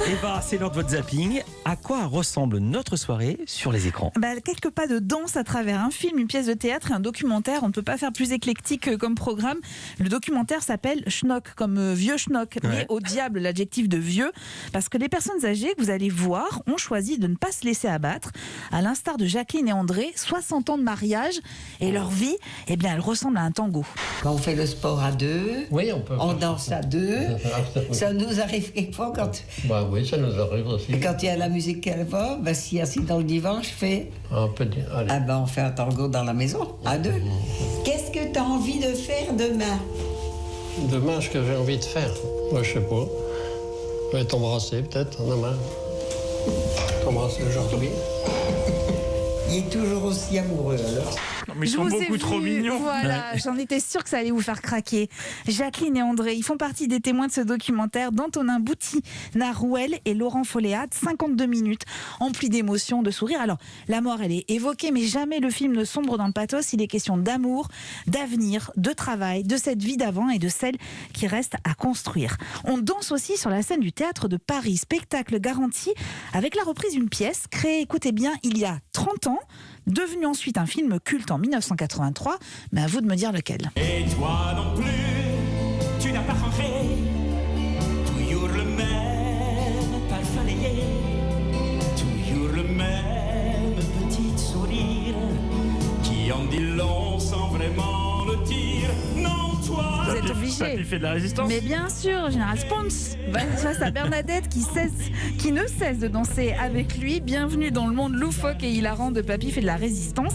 Eva, c'est l'heure de votre zapping. À quoi ressemble notre soirée sur les écrans? Quelques pas de danse à travers un film, une pièce de théâtre et un documentaire. On ne peut pas faire plus éclectique comme programme. Le documentaire s'appelle Schnock, comme vieux schnock, mais au diable l'adjectif de vieux, parce que les personnes âgées que vous allez voir ont choisi de ne pas se laisser abattre, à l'instar de Jacqueline et André, 60 ans de mariage, et leur vie, elle ressemble à un tango. Quand on fait le sport à deux, oui, on danse à deux. Ça nous arrive quelquefois quand... oui, ça nous arrive aussi. Quand il y a la musique qu'elle va, si assis dans le divan, je fais... Allez. on fait un tango dans la maison, à deux. Qu'est-ce que tu as envie de faire demain? Demain, ce que j'ai envie de faire, moi, je sais pas. Je vais t'embrasser peut-être demain. T'embrasser aujourd'hui. Il est toujours aussi amoureux alors. Mais ils sont beaucoup trop mignons. Voilà, j'en étais sûre que ça allait vous faire craquer. Jacqueline et André, ils font partie des témoins de ce documentaire d'Antonin Bouty-Narouel et Laurent Folléat, 52 minutes, emplis d'émotions, de sourires. Alors, la mort, elle est évoquée, mais jamais le film ne sombre dans le pathos. Il est question d'amour, d'avenir, de travail, de cette vie d'avant et de celle qui reste à construire. On danse aussi sur la scène du Théâtre de Paris, spectacle garanti avec la reprise d'une pièce créée, écoutez bien, il y a 30 ans, devenu ensuite un film culte en 1983, mais à vous de me dire lequel. Et toi non plus, tu n'as pas changé, toujours le même parfumé, toujours le même petit sourire, qui en dit long sans vraiment le dire. Non, toi, Vous êtes obligé. Papy fait de la résistance. Mais bien sûr, Général Spons, face à Bernadette qui ne cesse de danser avec lui. Bienvenue dans le monde loufoque et hilarant de Papy fait de la résistance.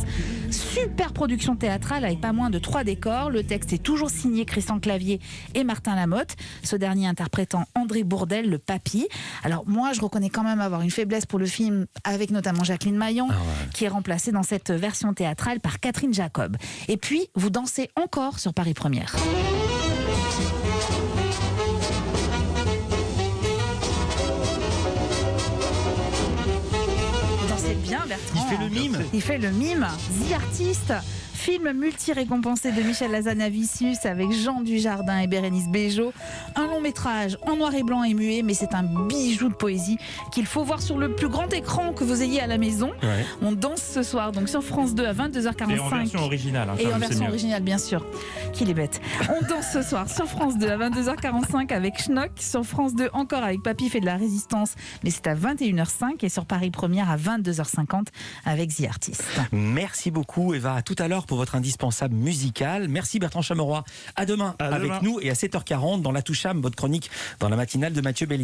Super production théâtrale avec pas moins de 3 décors. Le texte est toujours signé Christian Clavier et Martin Lamotte, ce dernier interprétant André Bourdelle, le Papy. Alors moi, je reconnais quand même avoir une faiblesse pour le film, avec notamment Jacqueline Maillan, qui est remplacée dans cette version théâtrale par Catherine Jacob. Et puis, vous dansez encore sur Paris Première. Dansez bien, Bertrand. Il fait le mime. Il fait le mime. The Artist, film multi-récompensé de Michel Hazanavicius avec Jean Dujardin et Bérénice Bejo. Un long métrage en noir et blanc et muet, mais c'est un bijou de poésie qu'il faut voir sur le plus grand écran que vous ayez à la maison. Ouais. On danse ce soir, donc sur France 2 à 22h45. Et en version originale. Et en version originale, bien sûr. Qu'il est bête. On danse ce soir sur France 2 à 22h45 avec Schnock. Sur France 2 encore avec Papy fait de la résistance, mais c'est à 21h05. Et sur Paris Première à 22h50 avec The Artist. Merci beaucoup Eva. À tout à l'heure pour votre indispensable musical. Merci Bertrand Chameroy. À demain avec nous et à 7h40 dans La Toucham, votre chronique dans la matinale de Mathieu Belli.